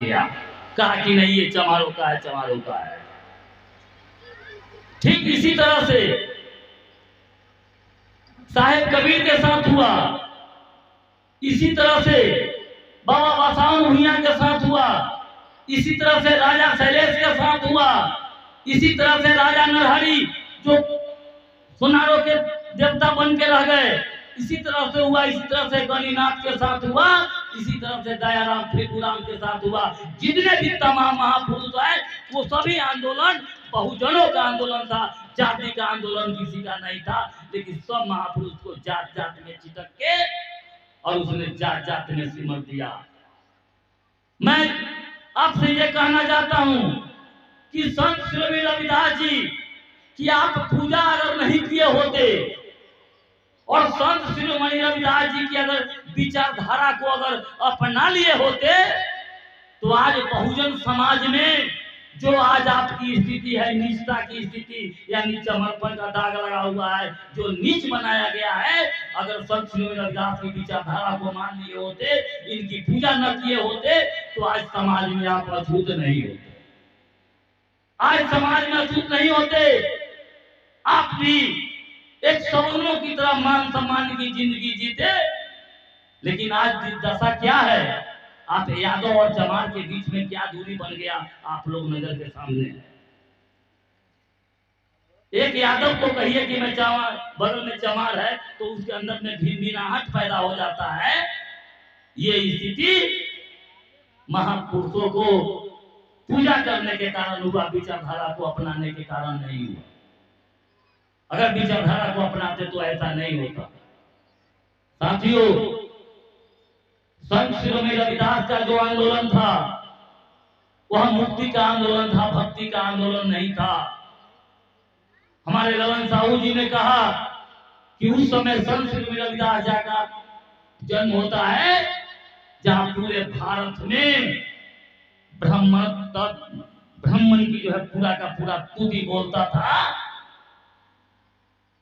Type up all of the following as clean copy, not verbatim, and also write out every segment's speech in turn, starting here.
किया, कहा कि नहीं ये चमारों का है, चमारों का है। ठीक इसी तरह से साहेब कबीर के साथ हुआ, इसी तरह से बाबा बासाउन भुइयां के साथ हुआ, इसी तरह से राजा शैलेश के साथ हुआ, इसी तरह से राजा नरहरि जो सुनारों के देवता बन के रह गए, इसी तरह से हुआ, इसी तरह से गणिनाथ के साथ हुआ, इसी तरह से दयाराम फेगुराम के साथ हुआ। जितने भी तमाम महापुरुष है वो सभी आंदोलन बहुजनों का आंदोलन था, जाति का आंदोलन किसी का नहीं था। लेकिन सब महापुरुष को जात जात में चिटक के और उसने जात जात में सिमर दिया। मैं आपसे ये कहना चाहता हूं कि संत श्री रविदास जी कि आप पूजा अगर नहीं किए होते और संत शिरोमणि रविदास जी की अगर विचारधारा को अगर अपना लिए होते तो आज बहुजन समाज में जो आज आपकी स्थिति है, नीचता की स्थिति यानी चमरपन का दाग लगा हुआ है, जो नीच बनाया गया है, अगर संत शिरोमणि रविदास की विचारधारा को मान लिए होते, इनकी पूजा न किए होते तो आज समाज में आप अछूत नहीं होते, आज समाज में अछूत नहीं होते। आप भी एक सवर्णों की तरह मान सम्मान की जिंदगी जीते। लेकिन आज दशा क्या है, आप यादव और चमार के बीच में क्या दूरी बन गया आप लोग नजर के सामने है। एक यादव को कहिए कि मैं चमार, बगल में चमार है तो उसके अंदर में भिनभिनाहट पैदा हो जाता है। ये स्थिति महापुरुषों को पूजा करने के कारण हुआ, विचारधारा को अपनाने के कारण नहीं हुआ। अगर विचारधारा को अपनाते तो ऐसा नहीं होता। साथियों, संत शिरोमणि रविदास का जो आंदोलन था वह मुक्ति का आंदोलन था, भक्ति का आंदोलन नहीं था। हमारे ललन साहू जी ने कहा कि उस समय संत शिरोमणि रविदास जी का जन्म होता है जहां पूरे भारत में ब्राह्मण की जो है पूरा का पूरा तूती बोलता था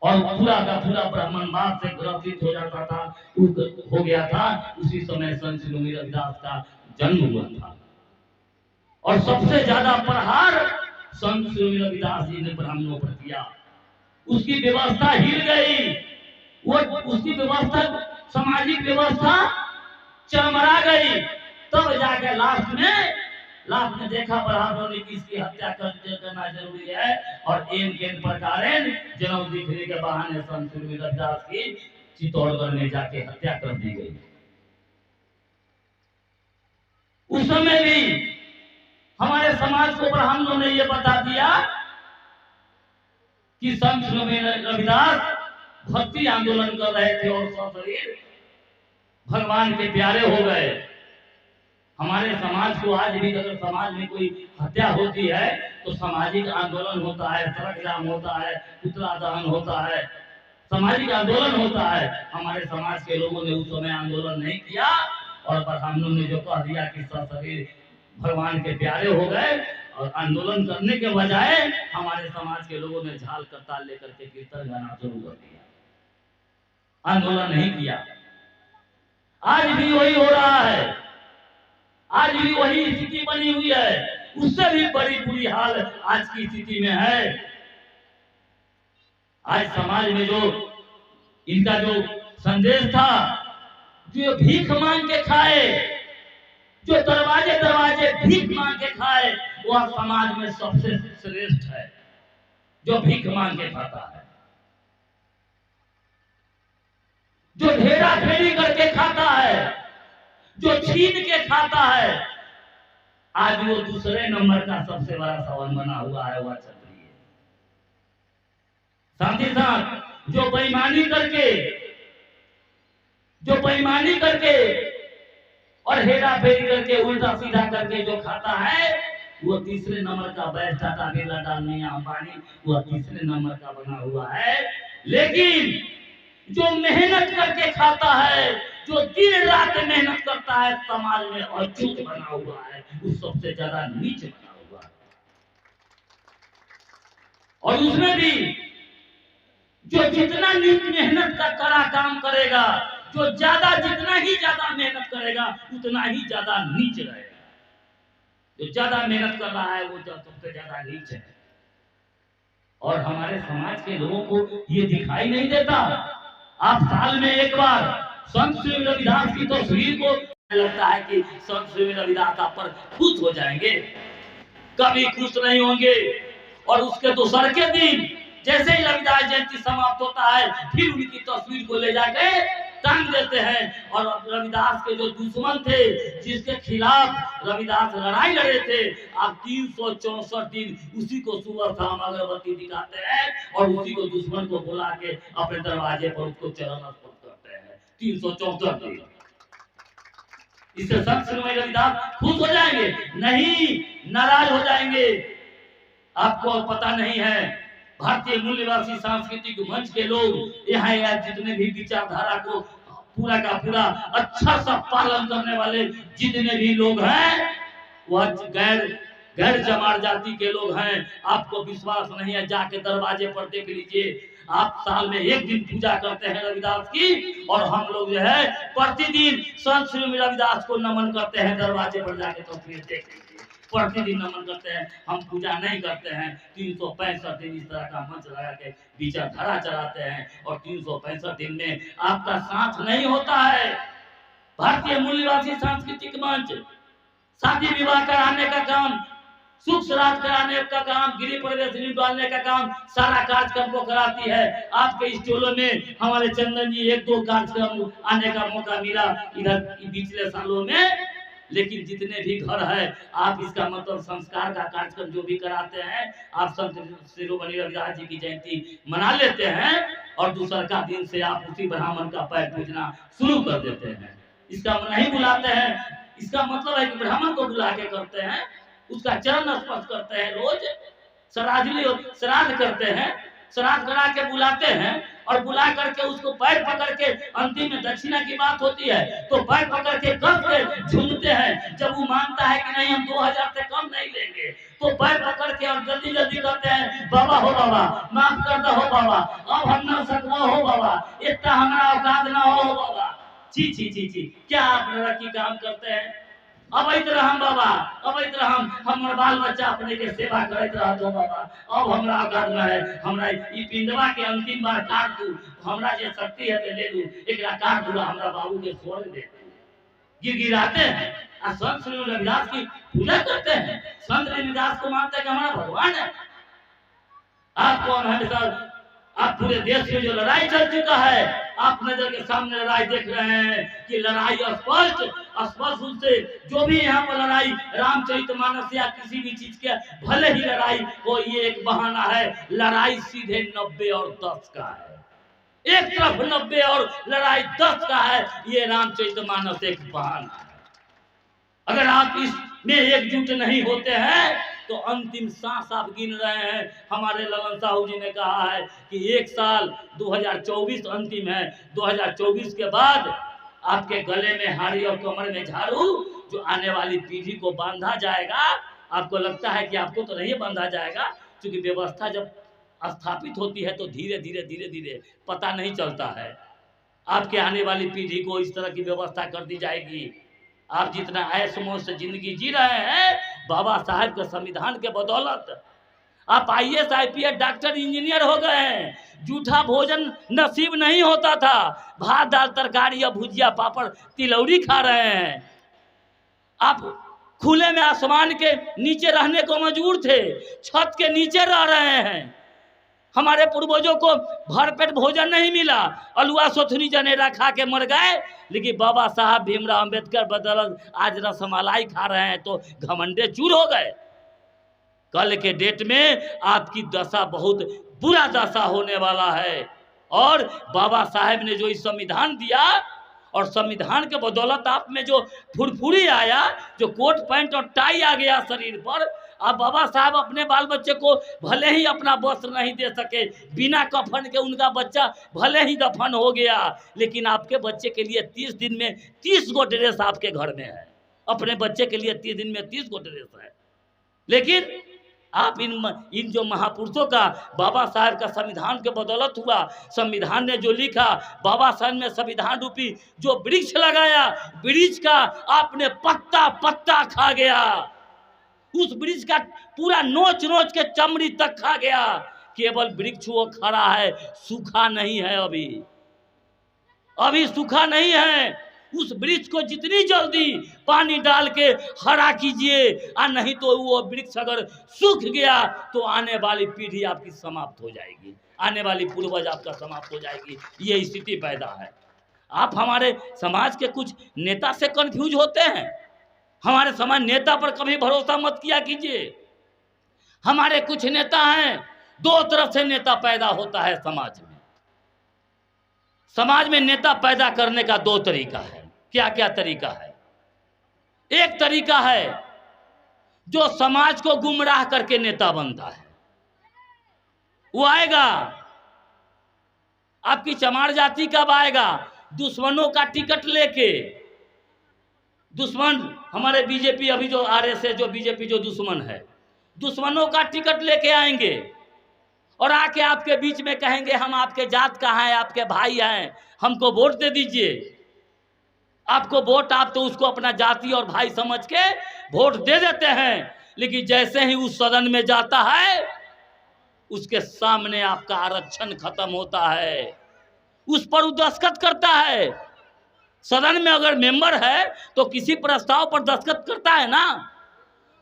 और पूरा का पूरा ब्राह्मणवाद से ग्रसित हो जाता था, हो गया था। उसी समय संत शिरोमणि रविदास का जन्म हुआ था और सबसे ज्यादा प्रहार संत शिरोमणि रविदास जी ने ब्राह्मणों पर किया। उसकी व्यवस्था हिल गई, वो उसकी व्यवस्था, सामाजिक व्यवस्था चरमरा गई। तब जाके लास्ट में देखा बराबर ने किसकी हत्या करना जरूरी है और एन के प्रकार जन्म दिखने के बहाने संत शिरोमणि रविदास की चित्तौड़गढ़ में जाके हत्या कर दी गई। उस समय भी हमारे समाज को ब्राह्मणों ने यह बता दिया कि संत शिरोमणि रविदास भक्ति आंदोलन कर रहे थे और सशरीर भगवान के प्यारे हो गए। हमारे समाज को आज भी अगर समाज में कोई हत्या होती है तो सामाजिक आंदोलन होता है, सड़क जाम होता है, पुतला दहन होता है, सामाजिक आंदोलन होता है। हमारे समाज के लोगों ने उस समय आंदोलन नहीं किया और ब्राह्मणों ने जो कह दिया कि सशरीर भगवान के प्यारे हो गए और आंदोलन करने के बजाय हमारे समाज के लोगों ने झाल करताल लेकर के कीर्तन गाना शुरू कर दिया, आंदोलन नहीं किया। आज भी वही हो रहा है, आज भी वही स्थिति बनी हुई है। उससे भी बड़ी बुरी हाल आज की स्थिति में है। आज समाज में जो इनका जो संदेश था, जो भीख मांग के खाए, जो दरवाजे दरवाजे भीख मांग के खाए, वह समाज में सबसे श्रेष्ठ है जो भीख मांग के खाता है, जो ढेरा फेरी करके खाता है, जो छीन के खाता है। आज वो दूसरे नंबर का सबसे बड़ा सवाल बना हुआ है, वह क्षत्रिय। साथ ही साथ जो बेईमानी करके और हेरा फेरी करके उल्टा सीधा करके जो खाता है वो तीसरे नंबर का बैठ टाटा बिरला अडानी अंबानी, वह तीसरे नंबर का बना हुआ है। लेकिन जो मेहनत करके खाता है, जो दिन रात मेहनत करता है, समाज में अछूत बना हुआ है, वो सबसे ज्यादा नीच बना हुआ है। और उसमें भी जो जितना मेहनत का कड़ा काम करेगा, जो जितना ही ज्यादा मेहनत करेगा उतना ही ज्यादा नीच रहेगा। जो ज्यादा मेहनत कर रहा है वो सबसे ज्यादा नीच है। और हमारे समाज के लोगों को ये दिखाई नहीं देता। आप साल में एक बार संत श्री रविदास की तस्वीर को लगता है कि संत श्री रविदास आप पर खुश हो जाएंगे, कभी खुश नहीं होंगे। और उसके दूसर के दिन जैसे ही रविदास जयंती समाप्त होता है फिर उनकी तस्वीर को ले जाके टांग देते हैं। और रविदास के जो दुश्मन थे, जिसके खिलाफ रविदास लड़ाई लड़े थे, अब 364 दिन उसी को सुबह शाम अगरबत्ती दिखाते हैं और उसी को दुश्मन को बुला के अपने दरवाजे पर उसको चरण स्पर्श करते हैं 364 दिन। इससे संत श्री रविदास खुश हो जाएंगे? नहीं, नाराज हो जाएंगे। आपको पता नहीं है, भारतीय मूल्यवासी सांस्कृतिक मंच के लोग यहाँ जितने भी विचारधारा को पूरा का पूरा अच्छा सा पालन करने वाले जितने भी लोग हैं, वह गैर जमार जाति के लोग हैं। आपको विश्वास नहीं है, जाके दरवाजे पर देख लीजिए। आप साल में एक दिन पूजा करते हैं रविदास की, और हम लोग जो है प्रतिदिन संत श्री रविदास को नमन करते हैं दरवाजे पर जाके। तो फिर देख लीजिए, प्रतिदिन नमन करते हैं, हम पूजा नहीं करते हैं। 365 दिन इस तरह का मंच लगा के विचारधारा चलाते हैं, और 365 दिन में आपका साथ नहीं होता है। भारतीय मूल्यवासी सांस्कृतिक मंच शादी विवाह कराने का काम, सुख श्राद्ध कराने का काम, गृह प्रवेश निकालने का काम, सारा कार्यक्रम को कराती है। आपके स्टोलों में हमारे चंदन जी 1-2 कार्यक्रम आने का मौका मिला इधर पिछले सालों में, लेकिन जितने भी घर है आप इसका मतलब संस्कार का कार्यक्रम जो भी कराते हैं, आप संत शिरोमणि रविदास जी की जयंती मना लेते हैं और दूसर का दिन से आप उसी ब्राह्मण का पैर पूजना शुरू कर देते हैं। इसका नहीं बुलाते हैं, इसका मतलब है कि ब्राह्मण को बुला के करते हैं, उसका चरण स्पर्श करते हैं, रोज श्राद्ध करते हैं, श्राद्ध करा के बुलाते हैं और बुला करके उसको पैर पकड़ के, अंतिम में दक्षिणा की बात होती है तो पैर पकड़ के कस के झूमते हैं। जब वो मानता है कि नहीं हम 2000 से कम नहीं लेंगे, तो पैर पकड़ के और जल्दी जल्दी करते हैं, बाबा हो बाबा माफ कर दो हो बाबा, अब हम ना सकवा हो बाबा, इतना हमारा औकात ना हो बाबा। ची ची ची ची, क्या आप लड़की काम करते हैं? अब इतना हम बाबा, अब इतना हम बाल बच्चा अपने के सेवा करते रह दो बाबा, अब हमरा औकात में है, हमरा ई पिंडवा के अंतिम बार काट दू, हमरा जे शक्ति है ते ले लू, एकरा काट दूला, हमरा बाबू के स्वर्ग दे दू। गिराते हैं और संत श्री रविदास की पूजा करते हैं, संत रविदास को मानते हैं कि हमारा भगवान है। आपको हमेशा आप पूरे देश में जो लड़ाई चल चुका है, आप नजर के सामने लड़ाई देख रहे हैं कि लड़ाई स्पष्ट रूप से जो भी यहाँ पर लड़ाई रामचरितमानस या किसी भी चीज के भले ही लड़ाई हो, ये एक बहाना है। लड़ाई सीधे 90 और 10 का है, एक तरफ 90 और लड़ाई 10 का है, ये रामचरितमानस एक बहाना है। अगर आप इसमें एकजुट नहीं होते हैं तो अंतिम सांस आप गिन रहे हैं। हमारे ललन साहू जी ने कहा है कि एक साल 2024 अंतिम है, 2024 के बाद आपके गले में हाड़ी और कमर में झाड़ू जो आने वाली पीढ़ी को बांधा जाएगा। आपको लगता है कि आपको तो नहीं बांधा जाएगा, क्योंकि व्यवस्था जब स्थापित होती है तो धीरे धीरे पता नहीं चलता है। आपके आने वाली पीढ़ी को इस तरह की व्यवस्था कर दी जाएगी। आप जितना ऐश मौज से जिंदगी जी रहे हैं, बाबा साहब के संविधान के बदौलत आप IAS IPS डॉक्टर इंजीनियर हो गए हैं। जूठा भोजन नसीब नहीं होता था, भात दाल तरकारी या भुजिया पापड़ तिलौरी खा रहे हैं। आप खुले में आसमान के नीचे रहने को मजबूर थे, छत के नीचे रह रहे हैं। हमारे पूर्वजों को भरपेट भोजन नहीं मिला, अलुआ सोथनी जनेरा खा के मर गए, लेकिन बाबा साहब भीमराव अंबेडकर बदौलत आज रसमलाई खा रहे हैं तो घमंडे चूर हो गए। कल के डेट में आपकी दशा बहुत बुरा दशा होने वाला है। और बाबा साहब ने जो इस संविधान दिया और संविधान के बदौलत आप में जो फुरफुरी आया, जो कोट पैंट और टाई आ गया शरीर पर, अब बाबा साहब अपने बाल बच्चे को भले ही अपना वस्त्र नहीं दे सके, बिना कफन के उनका बच्चा भले ही दफन हो गया, लेकिन आपके बच्चे के लिए 30 दिन में 30 गो ड्रेस आपके घर में है। अपने बच्चे के लिए 30 दिन में 30 गो ड्रेस है। लेकिन आप इन जो महापुरुषों का बाबा साहब का संविधान के बदौलत हुआ, संविधान ने जो लिखा, बाबा साहब ने संविधान रूपी जो वृक्ष लगाया, वृक्ष का आपने पत्ता पत्ता खा गया। उस वृक्ष का पूरा नोच नोच के चमड़ी तक खा गया। केवल वृक्ष वो खड़ा है, सूखा नहीं है, अभी सूखा नहीं है। उस वृक्ष को जितनी जल्दी पानी डाल के हरा कीजिए, और नहीं तो वो वृक्ष अगर सूख गया तो आने वाली पीढ़ी आपकी समाप्त हो जाएगी, आने वाली पूर्वज आपका समाप्त हो जाएगी। ये स्थिति पैदा है। आप हमारे समाज के कुछ नेता से कंफ्यूज होते हैं। हमारे समाज नेता पर कभी भरोसा मत किया कीजिए। हमारे कुछ नेता हैं, दो तरफ से नेता पैदा होता है समाज में। समाज में नेता पैदा करने का दो तरीका है। क्या क्या तरीका है? एक तरीका है जो समाज को गुमराह करके नेता बनता है। वो आएगा, आपकी चमार जाति कब आएगा? दुश्मनों का टिकट लेके। दुश्मन हमारे बीजेपी, अभी जो आरएसएस, जो बीजेपी जो दुश्मन है, दुश्मनों का टिकट लेके आएंगे और आके आपके बीच में कहेंगे हम आपके जात का हैं, आपके भाई हैं, हमको वोट दे दीजिए। आपको वोट, आप तो उसको अपना जाति और भाई समझ के वोट दे देते हैं, लेकिन जैसे ही उस सदन में जाता है उसके सामने आपका आरक्षण खत्म होता है, उस पर वो दस्तखत करता है। सदन में अगर मेंबर है तो किसी प्रस्ताव पर दस्तखत करता है ना,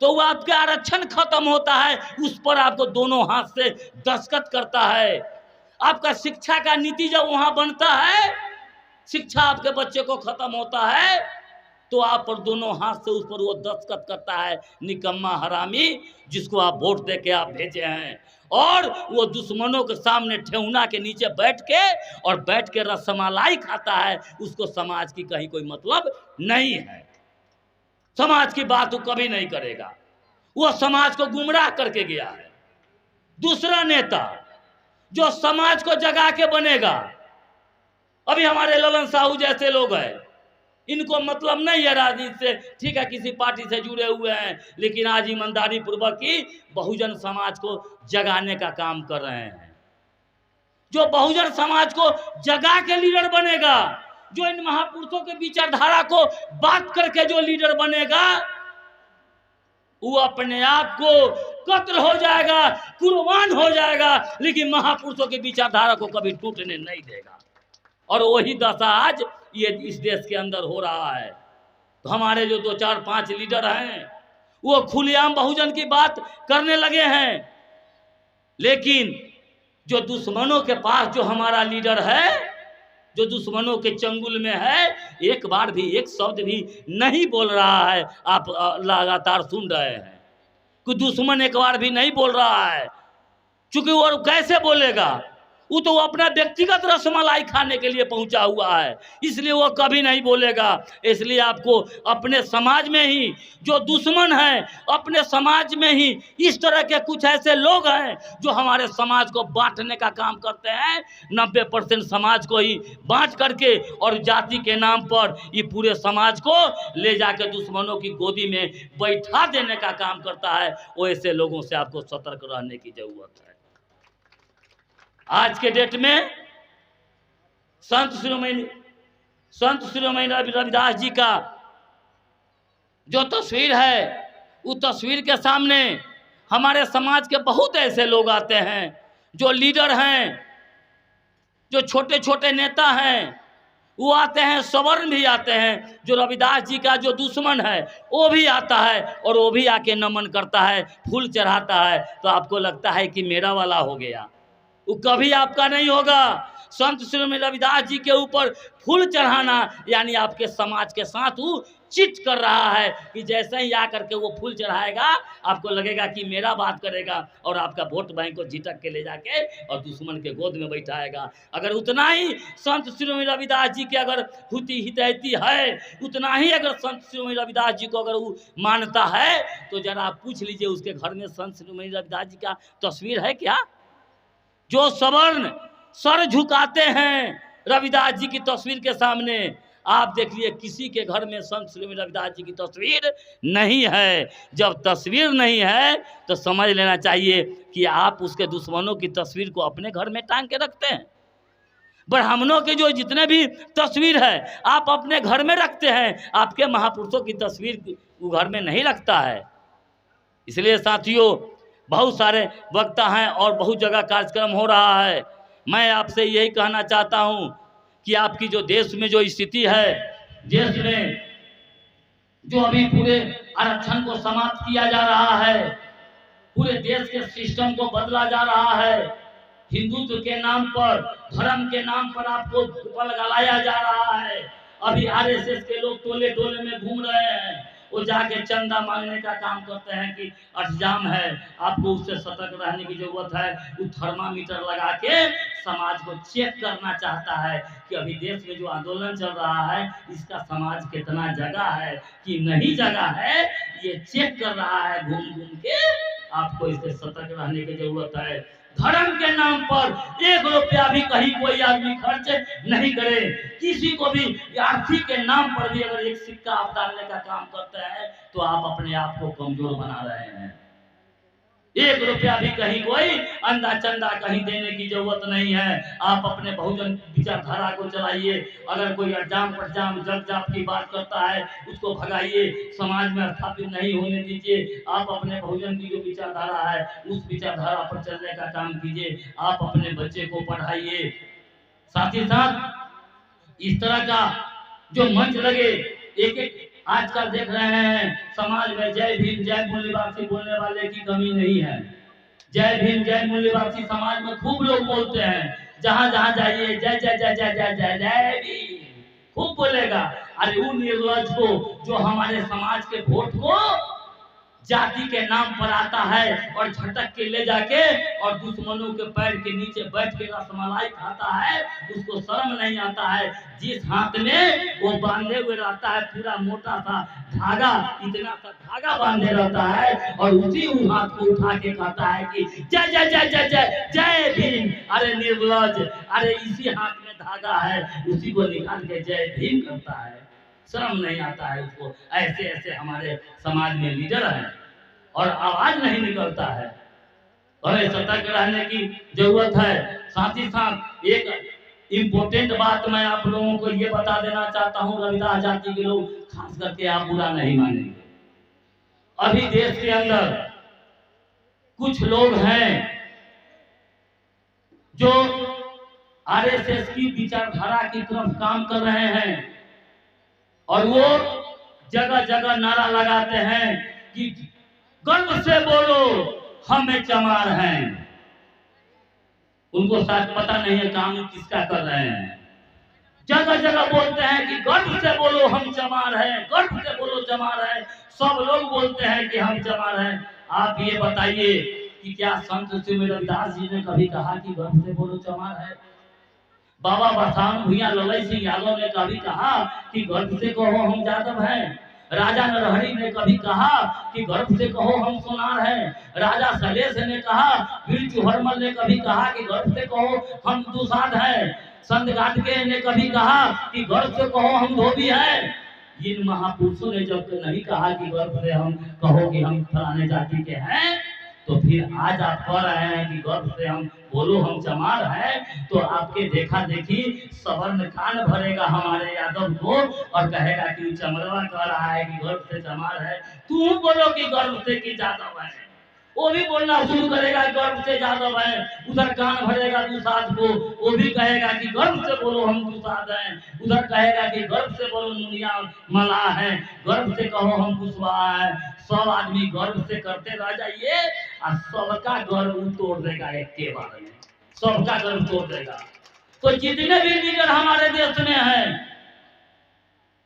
तो वो आपके आरक्षण खत्म होता है, उस पर आपको दोनों हाथ से दस्तखत करता है। आपका शिक्षा का नीति जब वहां बनता है, शिक्षा आपके बच्चे को खत्म होता है, तो आप पर दोनों हाथ से उस पर वो दस्तखत करता है, निकम्मा हरामी जिसको आप वोट दे के आप भेजे हैं। और वो दुश्मनों के सामने ठेहुना के नीचे बैठ के रसमलाई खाता है। उसको समाज की कहीं कोई मतलब नहीं है, समाज की बात वो कभी नहीं करेगा, वो समाज को गुमराह करके गया है। दूसरा नेता जो समाज को जगा के बनेगा, अभी हमारे ललन साहू जैसे लोग हैं, इनको मतलब नहीं है राजनीति से, ठीक है किसी पार्टी से जुड़े हुए हैं, लेकिन आज ईमानदारी पूर्वक ही बहुजन समाज को जगाने का काम कर रहे हैं। जो बहुजन समाज को जगा के लीडर बनेगा, जो इन महापुरुषों के विचारधारा को बात करके जो लीडर बनेगा, वो अपने आप को कत्ल हो जाएगा, कुर्बान हो जाएगा, लेकिन महापुरुषों की विचारधारा को कभी टूटने नहीं देगा। और वही दशा आज ये इस देश के अंदर हो रहा है। तो हमारे जो 2 4 5 लीडर हैं वो खुलेआम बहुजन की बात करने लगे हैं, लेकिन जो दुश्मनों के पास जो हमारा लीडर है, जो दुश्मनों के चंगुल में है, एक बार भी एक शब्द भी नहीं बोल रहा है। आप लगातार सुन रहे हैं कि दुश्मन एक बार भी नहीं बोल रहा है, क्योंकि वो कैसे बोलेगा? वो तो अपना व्यक्तिगत रसमलाई खाने के लिए पहुंचा हुआ है, इसलिए वो कभी नहीं बोलेगा। इसलिए आपको अपने समाज में ही जो दुश्मन हैं, अपने समाज में ही इस तरह के कुछ ऐसे लोग हैं जो हमारे समाज को बांटने का काम करते हैं। 90% समाज को ही बांट करके और जाति के नाम पर ये पूरे समाज को ले जाकर दुश्मनों की गोदी में बैठा देने का काम करता है। वो ऐसे लोगों से आपको सतर्क रहने की जरूरत है। आज के डेट में संत शिरोमणि रविदास जी का जो तस्वीर है, उस तस्वीर के सामने हमारे समाज के बहुत ऐसे लोग आते हैं जो लीडर हैं, जो छोटे छोटे नेता हैं, वो आते हैं, सवर्ण भी आते हैं। जो रविदास जी का जो दुश्मन है वो भी आता है और वो भी आके नमन करता है, फूल चढ़ाता है। तो आपको लगता है कि मेरा वाला हो गया, वो कभी आपका नहीं होगा। संत शिरोमणि रविदास जी के ऊपर फूल चढ़ाना यानी आपके समाज के साथ वो चिट कर रहा है कि जैसे ही आकर के वो फूल चढ़ाएगा आपको लगेगा कि मेरा बात करेगा और आपका वोट बैंक को झिटक के ले जाके और दुश्मन के गोद में बैठाएगा। अगर उतना ही संत शिरोमणि रविदास जी के अगर हुती हितैती है, उतना ही अगर संत शिरोमणि रविदास जी को अगर वो मानता है, तो जरा आप पूछ लीजिए उसके घर में संत शिरोमणि रविदास जी का तस्वीर है क्या? जो सवर्ण सर झुकाते हैं रविदास जी की तस्वीर के सामने, आप देखिए किसी के घर में संत शिरोमणि रविदास जी की तस्वीर नहीं है। जब तस्वीर नहीं है तो समझ लेना चाहिए कि आप उसके दुश्मनों की तस्वीर को अपने घर में टांग के रखते हैं। ब्राह्मणों के जो जितने भी तस्वीर है आप अपने घर में रखते हैं, आपके महापुरुषों की तस्वीर वो घर में नहीं रखता है। इसलिए साथियों, बहुत सारे वक्ता हैं और बहुत जगह कार्यक्रम हो रहा है। मैं आपसे यही कहना चाहता हूं कि आपकी जो देश में जो स्थिति है, देश में जो अभी पूरे आरक्षण को समाप्त किया जा रहा है, पूरे देश के सिस्टम को बदला जा रहा है, हिंदुत्व के नाम पर, धर्म के नाम पर आपको बल गलाया जा रहा है। अभी आरएसएस के लोग टोले टोले में घूम रहे हैं, वो जाके चंदा मांगने का काम करते हैं कि अठजाम है, आपको उससे सतर्क रहने की जरूरत है। वो थर्मामीटर लगा के समाज को चेक करना चाहता है कि अभी देश में जो आंदोलन चल रहा है इसका समाज कितना जगह है कि नहीं जगह है, ये चेक कर रहा है घूम घूम के। आपको इससे सतर्क रहने की जरूरत है। धर्म के नाम पर 1 रुपया भी कहीं कोई आदमी खर्च नहीं करे। किसी को भी आर्थिक के नाम पर भी अगर एक सिक्का आप डालने का काम करते हैं तो आप अपने आप को कमजोर बना रहे हैं। 1 रुपया भी कहीं कोई अंदा चंदा कहीं देने की जरूरत नहीं है। आप अपने बहुजन विचारधारा को चलाइए। अगर कोई अजाम पटजाम जग जाप की बात करता है उसको भगाइए, समाज में स्थापित नहीं होने दीजिए। आप अपने बहुजन की जो विचारधारा है उस विचारधारा पर चलने का काम कीजिए। आप अपने बच्चे को पढ़ाइए। साथ ही साथ इस तरह का जो मंच लगे, एक आजकल देख रहे हैं समाज में जय भीम जय मूल्यवासी बोलने वाले की कमी नहीं है। जय भीम जय मूल्यवासी समाज में खूब लोग बोलते हैं। जहां जहां जाइए जय जय जय जय जय जय जय भीम खूब बोलेगा। अरे उन निर्लज को जो हमारे समाज के वोट को जाति के नाम पर आता है और झटक के ले जाके और दुश्मनों के पैर के नीचे बैठ के रसमलाई खाता है, उसको शर्म नहीं आता है। जिस हाथ में वो बांधे हुए रहता है पूरा मोटा सा धागा, इतना सा धागा बांधे रहता है और उसी हाथ को उठा के कहता है कि जय जय जय जय जय जय भीम। अरे निर्लज, अरे इसी हाथ में धागा है, उसी को निकाल के जय भीम करता है। शर्म नहीं आता है उसको। ऐसे ऐसे हमारे समाज में लीडर हैं और आवाज नहीं निकलता है। हमें सतर्क रहने की जरूरत है। साथ ही साथ एक इम्पोर्टेंट बात मैं आप लोगों को ये बता देना चाहता हूँ, रविदास जाति के लोग खास करके आप बुरा नहीं मानेंगे। अभी देश के अंदर कुछ लोग हैं जो आरएसएस की विचारधारा की तरफ काम कर रहे हैं और वो जगह जगह नारा लगाते हैं कि गर्व से बोलो हमें चमार हैं। उनको शायद पता नहीं है काम किसका कर रहे हैं। जगह जगह बोलते हैं कि गर्व से बोलो हम चमार हैं, गर्व से बोलो चमार हैं। सब लोग बोलते हैं कि हम चमार हैं। आप ये बताइए कि क्या संत श्री रविदास जी ने कभी कहा कि गर्व से बोलो चमार है? बाबा बरसाम भुइयां ललई सिंह यादव ने कभी कहा कि गर्व से कहो हम यादव हैं? राजा नरहरि ने कभी कहा कि गर्व से कहो हम सोनार हैं? राजा सलेश ने कहा, वीर चुहरमल ने कभी कहा कि गर्व से कहो हम दुसाध हैं? संत गाडगे ने कभी कहा कि गर्व से कहो हम धोबी हैं? इन महापुरुषों ने जब नहीं कहा कि गर्व से हम कहो कि हम फलाने जाति के हैं, तो फिर आज आप कह रहे हैं कि गर्व से हम बोलो हम चमार हैं। तो आपके देखा देखी सवर्ण कान भरेगा हमारे यादव को और कहेगा कि चमरवा कह रहा है कि गर्व से चमार है, तू बोलो कि गर्व से कि यादव है। वो भी बोलना शुरू करेगा गर्व से यादव है। उधर कान भरेगा दुसाध को, वो भी कहेगा कि गर्व से बोलो हम दुसाध हैं। उधर कहेगा कि गर्व से बोलो मुनिया मला है, गर्व से कहो हम कुशवाहा है। सब आदमी गर्व से करते रह जाइए और सबका गर्व तोड़ देगा एक के बारे में, सबका गर्व तोड़ देगा। तो जितने भी लीडर हमारे देश में हैं,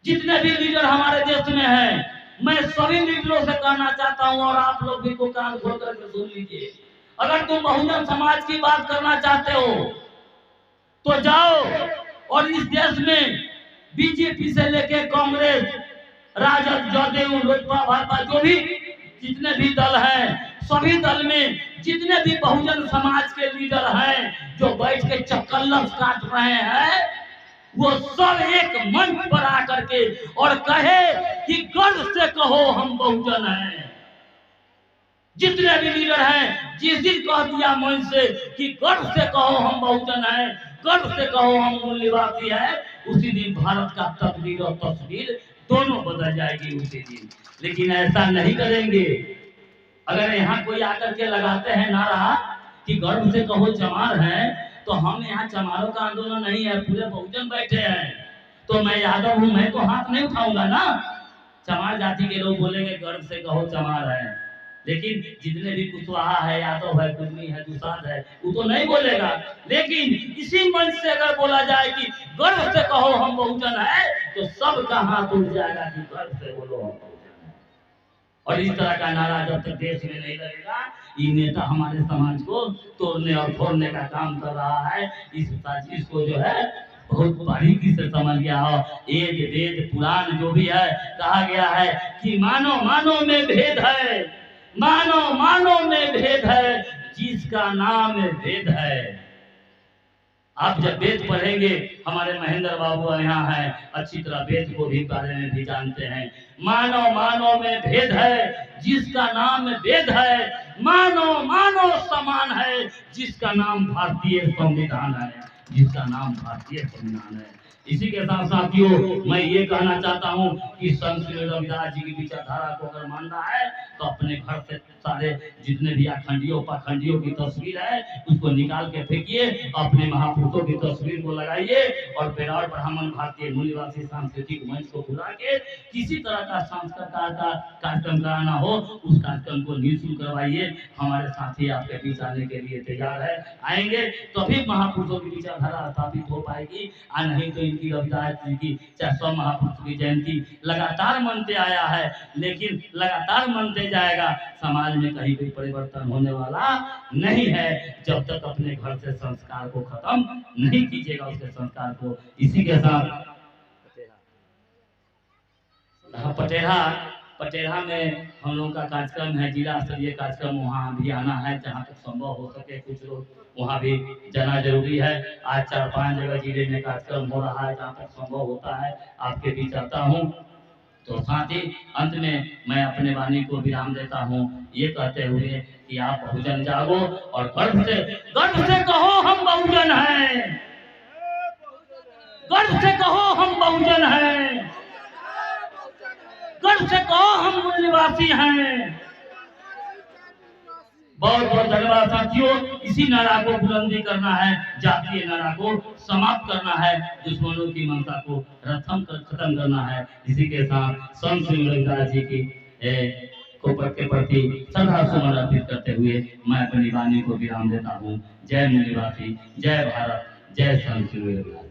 जितने भी लीडर हमारे देश में हैं, मैं सभी लीडरों से कहना चाहता हूं और आप लोग भी को कान खोल करके सुन लीजिए। अगर तुम बहुजन समाज की बात करना चाहते हो तो जाओ और इस देश में बीजेपी से लेके कांग्रेस, राजद, जदयू, लोजपा, भाजपा, जो भी जितने भी दल हैं, सभी दल में जितने भी बहुजन समाज के लीडर हैं जो बैठ के चक्कल्लस काट रहे हैं, वो सब एक मंच पर आकर के और कहे कि गर्व से कहो हम बहुजन हैं। जितने भी लीडर हैं, जिस दिन कह दिया मंच से कि गर्व से कहो हम बहुजन हैं, गर्व से कहो हम मूल्यवासी हैं, उसी दिन भारत का तकदीर और तस्वीर दोनों बदल जाएगी उसी दिन। लेकिन ऐसा नहीं करेंगे। अगर यहाँ कोई आकर के लगाते हैं नारा कि गर्व से कहो चमार है, तो हम यहाँ चमारों का आंदोलन नहीं है, पूरे बहुजन बैठे हैं। तो मैं यादव हूँ, मैं तो हाथ नहीं उठाऊंगा ना। चमार जाति के लोग बोलेंगे गर्व से कहो चमार है, लेकिन जितने भी कुशवाहा है, यादव है, कुर्मी है, दुसाध है, वो तो नहीं बोलेगा। लेकिन इसी मंच से अगर बोला जाए कि गर्व से कहो हम बहुजन है, तो सबका हाथ उठ जाएगा कि गर्व से बोलो हम बहुजन है। और इस तरह का नारा जब तक देश में नहीं लगेगा, ये नेता हमारे समाज को तोड़ने और फोड़ने का काम कर रहा है। इस चीज को जो है बहुत बारीकी से समझ गया हो। एक वेद पुराण जो भी है, कहा गया है कि मानो मानो में भेद है, मानो मानो में भेद है, जिसका नाम वेद है। आप जब वेद पढ़ेंगे, हमारे महेंद्र बाबू यहाँ हैं, अच्छी तरह वेद को भी बारे में भी जानते हैं। मानो मानो में भेद है, जिसका नाम वेद है, मानो मानो समान है, जिसका नाम भारतीय संविधान है, जिसका नाम भारतीय संविधान है। इसी के साथ साथियों, मैं ये कहना चाहता हूँ कि संत श्री रविदास जी की विचारधारा को अगर मानना है, तो अपने घर से सारे जितने भी अखंडियों पाखंडियों की तस्वीर है, उसको निकाल के फेंकिए, अपने महापुरुषों की तस्वीर को लगाइए, और बेरार ब्राह्मण भारतीय मूल्यवासी सांस्कृतिक मंच को बुला के किसी तरह का सांस्कृतिक का कार्यक्रम कराना हो, उस कार्यक्रम को निःशुल्क करवाइए। हमारे साथी आपके बीच आने के लिए तैयार है, आएंगे तभी महापुरुषों की विचारधारा स्थापित हो पाएगी। और नहीं तो इनकी रविदास जी की चाहे 100 महापुरुष की जयंती लगातार मनते आया है, लेकिन लगातार मनते जाएगा, समाज में कहीं भी परिवर्तन होने वाला नहीं है जब तक अपने घर से संस्कार को खत्म नहीं कीजिएगा, उसके संस्कार को। इसी के साथ पटेरा में हम लोगों का कार्यक्रम है, जिला स्तरीय कार्यक्रम, वहाँ भी आना है, जहाँ तक संभव हो सके कुछ लोग वहाँ भी जाना जरूरी है। आज 4-5 जगह जिले में कार्यक्रम हो रहा है, जहाँ तक संभव होता है आपके बीच आता हूँ। तो साथ ही अंत में मैं अपने वाणी को विराम देता हूँ, ये कहते हुए कि आप बहुजन जागो और गर्व से कहो हम बहुजन हैं, गर्व से कहो हम बहुजन हैं, गर्व से कहो हम मूल्यवासी हैं। बहुत बहुत धन्यवाद साथियों। इसी नारा को बुलंदी करना है, जातीय नारा को समाप्त करना है, दुश्मनों की ममता को खत्म करना है। इसी के साथ संत श्री रविदास जी की के प्रति श्रद्धा सुमन अर्पित करते हुए मैं अपनी वाणी को विराम देता हूँ। जय मूल्यवासी, जय भारत, जय संत श्री रविदास।